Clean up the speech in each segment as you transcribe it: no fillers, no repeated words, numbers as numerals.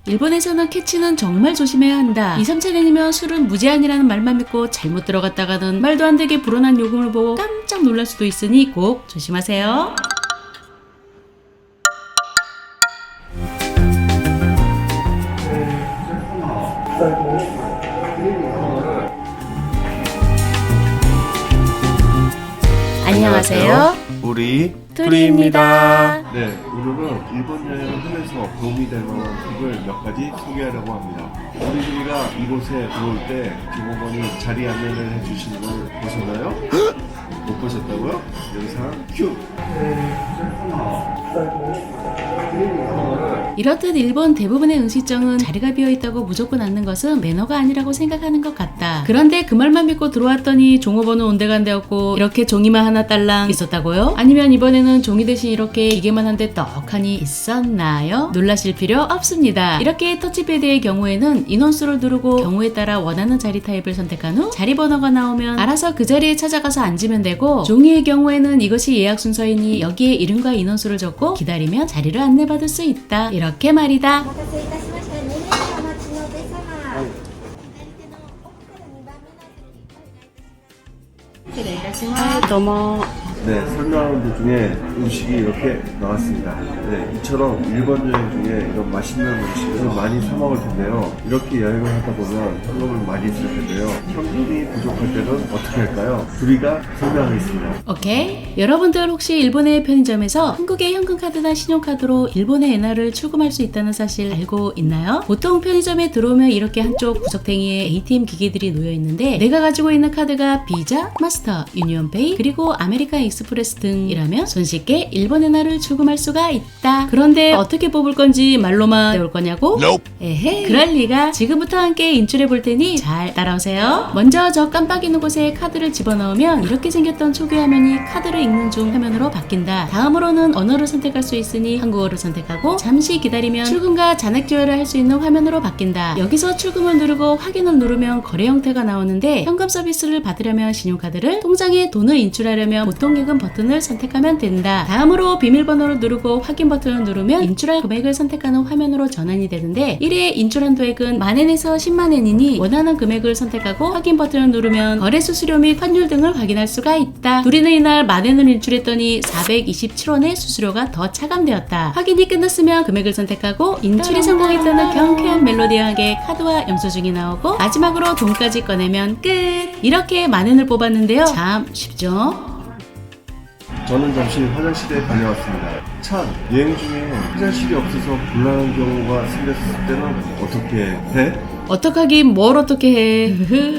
일본에서는 캐치는 정말 조심해야 한다. 2, 3차 내니면 술은 무제한이라는 말만 믿고 잘못 들어갔다가는 말도 안 되게 불어난 요금을 보고 깜짝 놀랄 수도 있으니 꼭 조심하세요. 안녕하세요. 우리 둘이입니다. 네, 오늘은 일본 여행을 하면서 도움이 될 만한 팁을 몇 가지 소개하려고 합니다. 우리 둘이가 이곳에 들어올 때 종업원이 자리 안내를 해주시는 걸 보셨나요? 못 보셨다고요? 영상 큐! 이렇듯 일본 대부분의 음식점은 자리가 비어있다고 무조건 앉는 것은 매너가 아니라고 생각하는 것 같다. 그런데 그 말만 믿고 들어왔더니 종업원은 온데간데 없고 이렇게 종이만 하나 딸랑 있었다고요? 아니면 이번에는 종이 대신 이렇게 기계만 한 대 떡하니 있었나요? 놀라실 필요 없습니다. 이렇게 터치패드의 경우에는 인원수를 누르고 경우에 따라 원하는 자리 타입을 선택한 후 자리 번호가 나오면 알아서 그 자리에 찾아가서 앉으면 되고, 종이의 경우에는 이것이 예약 순서이니 여기에 이름과 인원수를 적고 기다리면 자리를 안내받을 수 있다. 이렇게 말이다. お待たせいたしました。2名様お待ちのお客様。左手の奥から2番目のお席お願いいたします。 도모. 네, 설명하는 도중에 음식이 이렇게 나왔습니다. 네, 이처럼 일본 여행 중에 이런 맛있는 음식을 많이 사 먹을 텐데요. 이렇게 여행을 하다 보면 현금을 많이 쓸 텐데요. 현금이 부족할 때는 어떻게 할까요? 둘이가 설명하겠습니다. 오케이. 여러분들 혹시 일본의 편의점에서 한국의 현금카드나 신용카드로 일본의 엔화를 출금할 수 있다는 사실 알고 있나요? 보통 편의점에 들어오면 이렇게 한쪽 구석탱이에 ATM 기계들이 놓여 있는데, 내가 가지고 있는 카드가 비자, 마스터, 유니온페이, 그리고 아메리칸 익스프레스 등이라면 손쉽게 일본 엔화를 출금할 수가 있다. 그런데 어떻게 뽑을 건지 말로만 배울 거냐고? 에헤, 그럴 리가. 지금부터 함께 인출해 볼 테니 잘 따라오세요. 먼저 저 깜빡 있는 곳에 카드를 집어넣으면 이렇게 생겼던 초기 화면이 카드를 읽는 중 화면으로 바뀐다. 다음으로는 언어를 선택할 수 있으니 한국어를 선택하고 잠시 기다리면 출금과 잔액 조회를 할 수 있는 화면으로 바뀐다. 여기서 출금을 누르고 확인을 누르면 거래 형태가 나오는데, 현금 서비스를 받으려면 신용카드를, 통장에 돈을 인출하려면 보통예금 버튼을 선택하면 된다. 다음으로 비밀번호를 누르고 확인 버튼을 누르면 인출할 금액을 선택하는 화면으로 전환이 되는데, 1회 인출 한도액은 만엔에서 10만엔이니 원하는 금액을 선택하고 확인 버튼을 누르면 거래 수수료 및 환율 등을 확인할 수가 있다. 둘이는 이날 만엔을 인출했더니 427원의 수수료가 더 차감되었다. 확인이 끝났으면 금액을 선택하고 인출이 성공했다는 경쾌한 멜로디와 함께 카드와 영수증이 나오고 마지막으로 돈까지 꺼내면 끝! 이렇게 만엔을 뽑았는데요. 참 쉽죠? 저는 잠시 화장실에 다녀왔습니다. 참, 여행 중에 화장실이 없어서 곤란한 경우가 생겼을 때는 어떻게 해? 어떡하긴 뭘 어떻게 해.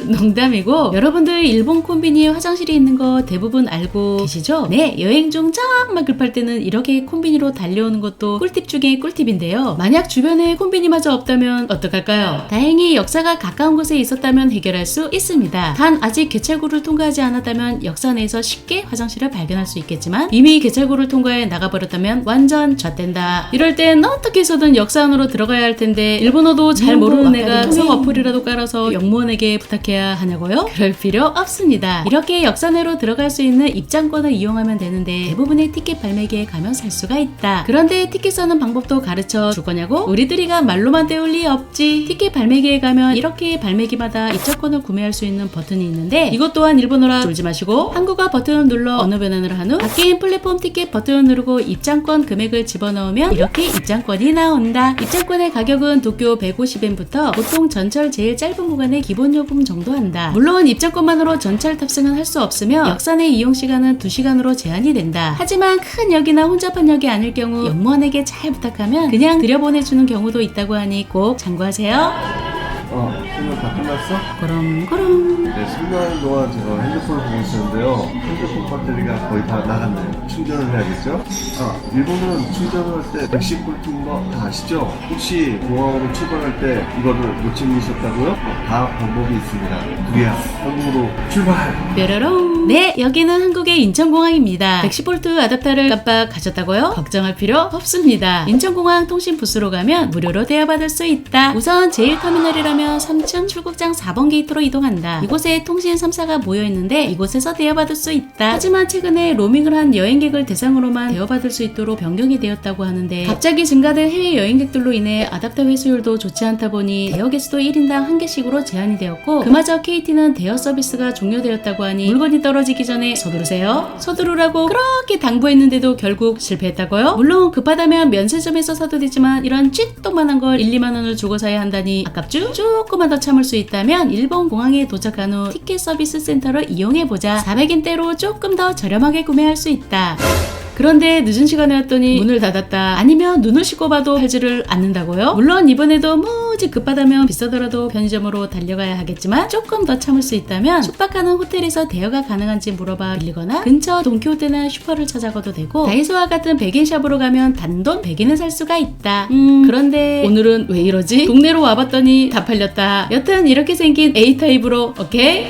농담이고, 여러분들 일본 콤비니에 화장실이 있는 거 대부분 알고 계시죠? 네, 여행 중 정말 급할 때는 이렇게 콤비니로 달려오는 것도 꿀팁 중에 꿀팁인데요. 만약 주변에 콤비니마저 없다면 어떡할까요? 다행히 역사가 가까운 곳에 있었다면 해결할 수 있습니다. 단 아직 개찰구를 통과하지 않았다면 역사 내에서 쉽게 화장실을 발견할 수 있겠지만, 이미 개찰구를 통과해 나가버렸다면 완전 젖된다. 이럴 땐 어떻게 해서든 역사 안으로 들어가야 할 텐데, 일본어도 잘 모르는 애가 통역 어플이라도 깔아서 영무원에게 부탁해야 하냐고요? 그럴 필요 없습니다. 이렇게 역사 내로 들어갈 수 있는 입장권을 이용하면 되는데, 대부분의 티켓 발매기에 가면 살 수가 있다. 그런데 티켓 사는 방법도 가르쳐 줄 거냐고? 우리들이가 말로만 때울 리 없지. 티켓 발매기에 가면 이렇게 발매기마다 입장권을 구매할 수 있는 버튼이 있는데, 이것 또한 일본어라 졸지 마시고 한국어 버튼을 눌러 언어 변환을 한 후 바뀐 플랫폼 티켓 버튼을 누르고 입장권 금액을 집어넣으면 이렇게 입장권이 나온다. 입장권의 가격은 도쿄 150엔부터 보통 전철 제일 짧은 구간의 기본 요금 정도 한다. 물론 입장권만으로 전철 탑승은 할 수 없으며 역사 내 이용 시간은 2시간으로 제한이 된다. 하지만 큰 역이나 혼잡한 역이 아닐 경우 영무원에게 잘 부탁하면 그냥 들여보내주는 경우도 있다고 하니 꼭 참고하세요. 설명 다 끝났어? 그럼 네, 설명하는 동안 제가 핸드폰을 보고 있었는데요. 핸드폰 배터리가 거의 다 나갔네요. 충전을 해야겠죠? 일본은 충전을 할 때 110V인 거 다 아시죠? 혹시 공항으로 출발할 때 이거를 못 챙기셨다고요? 다 방법이 있습니다. 둘이야, 한국으로 출발! 뾰로롱. 네, 여기는 한국의 인천공항입니다. 110V 아답터를 깜빡 가졌다고요? 걱정할 필요 없습니다. 인천공항 통신 부스로 가면 무료로 대여받을 수 있다. 우선 제1터미널이라면 나오면 3층 출국장 4번 게이트로 이동한다. 이곳에 통신 3사가 모여있는데 이곳에서 대여받을 수 있다. 하지만 최근에 로밍을 한 여행객을 대상으로만 대여받을 수 있도록 변경이 되었다고 하는데 갑자기 증가된 해외 여행객들로 인해 아답터 회수율도 좋지 않다 보니 대여 개수도 1인당 1개씩으로 제한이 되었고 그마저 KT는 대여 서비스가 종료되었다고 하니 물건이 떨어지기 전에 서두르세요. 서두르라고 그렇게 당부했는데도 결국 실패했다고요? 물론 급하다면 면세점에서 사도 되지만 이런 쥐똥만한 걸 1, 2만 원을 주고 사야 한다니 아깝죠? 조금만 더 참을 수 있다면 일본 공항에 도착한 후 티켓 서비스 센터를 이용해보자. 400엔대로 조금 더 저렴하게 구매할 수 있다. 그런데 늦은 시간에 왔더니 문을 닫았다. 아니면 눈을 씻고 봐도 팔지를 않는다고요? 물론 이번에도 무지 급하다면 비싸더라도 편의점으로 달려가야 하겠지만 조금 더 참을 수 있다면 숙박하는 호텔에서 대여가 가능한지 물어봐 빌리거나 근처 돈키호테나 슈퍼를 찾아가도 되고 다이소와 같은 백인샵으로 가면 단돈 100엔에 살 수가 있다. 그런데 오늘은 왜 이러지? 동네로 와봤더니 다 팔렸다. 여튼 이렇게 생긴 A타입으로 오케이?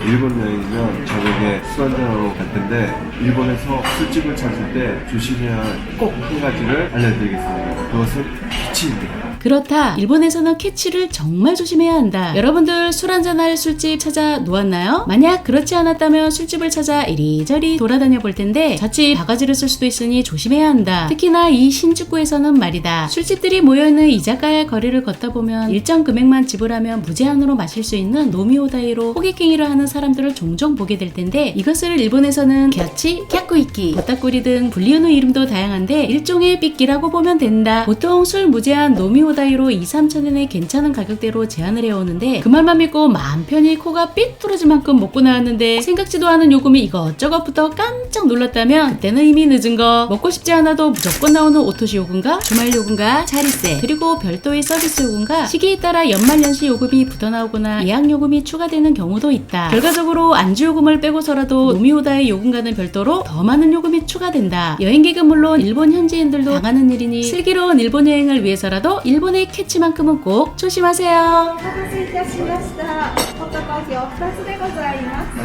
일본 여행이면 저녁에 술 한잔하러 갈 텐데 일본에서 술집을 찾을 때 조심해야 할 꼭 한 가지를 알려드리겠습니다. 그것은 키치입니다. 그렇다. 일본에서는 캐치를 정말 조심해야 한다. 여러분들 술 한잔할 술집 찾아 놓았나요? 만약 그렇지 않았다면 술집을 찾아 이리저리 돌아다녀 볼 텐데 자칫 바가지를 쓸 수도 있으니 조심해야 한다. 특히나 이 신주쿠에서는 말이다. 술집들이 모여있는 이자카야 거리를 걷다 보면 일정 금액만 지불하면 무제한으로 마실 수 있는 노미오다이로 호객행위를 하는 사람들을 종종 보게 될 텐데 이것을 일본에서는 갸치, 갸쿠이키, 보따꾸리 등 불리우는 이름도 다양한데 일종의 삐끼라고 보면 된다. 보통 술 무제한 노미오다이로 2-3천엔의 괜찮은 가격대로 제한을 해오는데 그 말만 믿고 마음 편히 코가 삐뚤어질 만큼 먹고 나왔는데 생각지도 않은 요금이 이것저것부터 깜짝 놀랐다면 그때는 이미 늦은 거. 먹고 싶지 않아도 무조건 나오는 오토시 요금과 주말 요금과 자리세 그리고 별도의 서비스 요금과 시기에 따라 연말연시 요금이 붙어나오거나 예약 요금이 추가되는 경우도 있다. 결과적으로 안주 요금을 빼고서라도 노미오다의 요금과는 별도로 더 많은 요금이 추가된다. 여행객은 물론 일본 현지인들도 당하는 일이니 슬기로운 일본 여행을 위해서라도 일본의 캐치만큼은 꼭 조심하세요. お待たせいたしましたホットコーヒーお2つでございます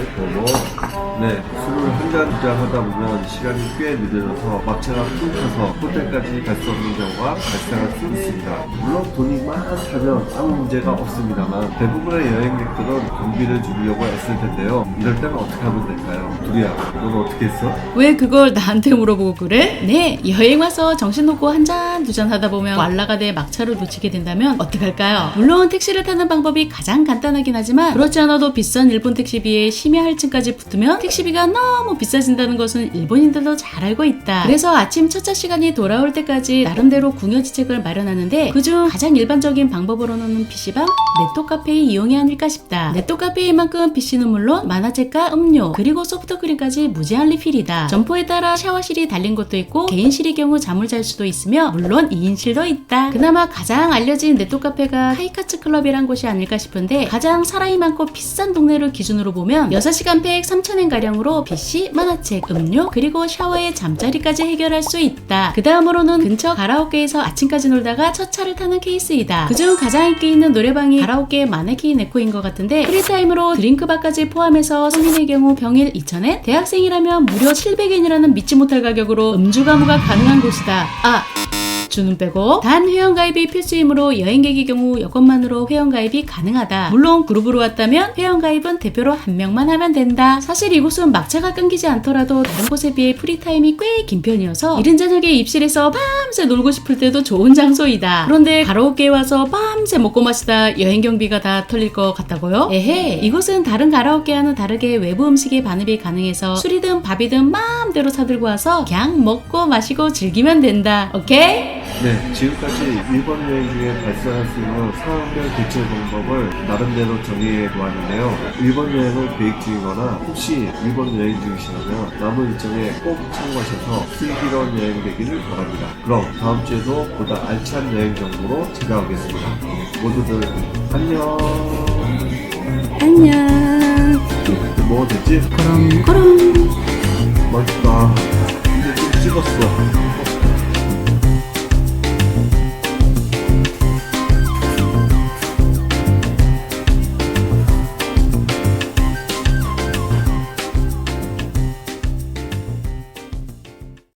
네, 술을 한잔 하다 보면 시간이 꽤 늦어져서 막차가 푹 차서 호텔까지 갈 수 없는 경우가 발생할 수 있습니다. 물론 돈이 많다면 아무 문제가 없습니다만 대부분의 여행객들은 경비를 줄이려고 애쓸 텐데요. 이럴 때는 어떻게 하면 될까요? 두리야, 너는 어떻게 했어? 왜 그걸 나한테 물어보고 그래? 네, 여행 와서 정신 놓고 한 잔, 두 잔 하다 보면 왈라가 돼 막차를 놓치게 된다면 어떡할까요? 물론 택시를 타는 방법이 가장 간단하긴 하지만 그렇지 않아도 비싼 일본 택시비에 심야 할증까지 붙으면 택시비가 너무 비싸진다는 것은 일본인들도 잘 알고 있다. 그래서 아침 첫차 시간이 돌아올 때까지 나름대로 궁여지책을 마련하는데 그중 가장 일반적인 방법으로는 PC방, 네토카페이 이용이 아닐까 싶다. 네토카페이만큼 PC는 물론 만화책과 음료 그리고 소프트크림까지 무제한 리필이다. 점포에 따라 샤워실이 달린 곳도 있고 개인실의 경우 잠을 잘 수도 있으며 물론 2인실도 있다. 그나마 가장 알려진 네토카페가 하이카츠 클럽이란 곳이 아닐까 싶은데 가장 사람이 많고 비싼 동네를 기준으로 보면 6시간 팩 3,000엔 가량으로 PC, 만화책, 음료 그리고 샤워에 잠자리까지 해결할 수 있다. 그 다음으로는 근처 가라오케에서 아침까지 놀다가 첫 차를 타는 케이스이다. 그중 가장 인기 있는 노래방이 가라오케 마네키 네코인 것 같은데 프리타임으로 드링크바까지 포함해서 성인의 경우 평일 2,000엔, 대학생이라면 무려 700엔이라는 믿지 못할 가격으로 음주 가무가 가능한 곳이다. 주는 빼고 단 회원가입이 필수이므로 여행객의 경우 여권만으로 회원가입이 가능하다. 물론 그룹으로 왔다면 회원가입은 대표로 한 명만 하면 된다. 사실 이곳은 막차가 끊기지 않더라도 다른 곳에 비해 프리타임이 꽤 긴 편이어서 이른 저녁에 입실에서 밤새 놀고 싶을 때도 좋은 장소이다. 그런데 가라오케에 와서 밤새 먹고 마시다 여행 경비가 다 털릴 것 같다고요? 에헤, 이곳은 다른 가라오케와는 다르게 외부 음식에 반입이 가능해서 술이든 밥이든 마음대로 사들고 와서 그냥 먹고 마시고 즐기면 된다. 오케이? 네, 지금까지 일본 여행 중에 발생할 수 있는 상황별 대처 방법을 나름대로 정리해 보았는데요. 일본 여행을 계획 중이거나 혹시 일본 여행 중이시라면 남은 일정에 꼭 참고하셔서 슬기로운 여행 되기를 바랍니다. 그럼 다음 주에도 보다 알찬 여행 정보로 찾아오겠습니다. 모두들 안녕. 안녕. 먹어도 되지? 그럼 맛있다. 이제 좀 찍었어.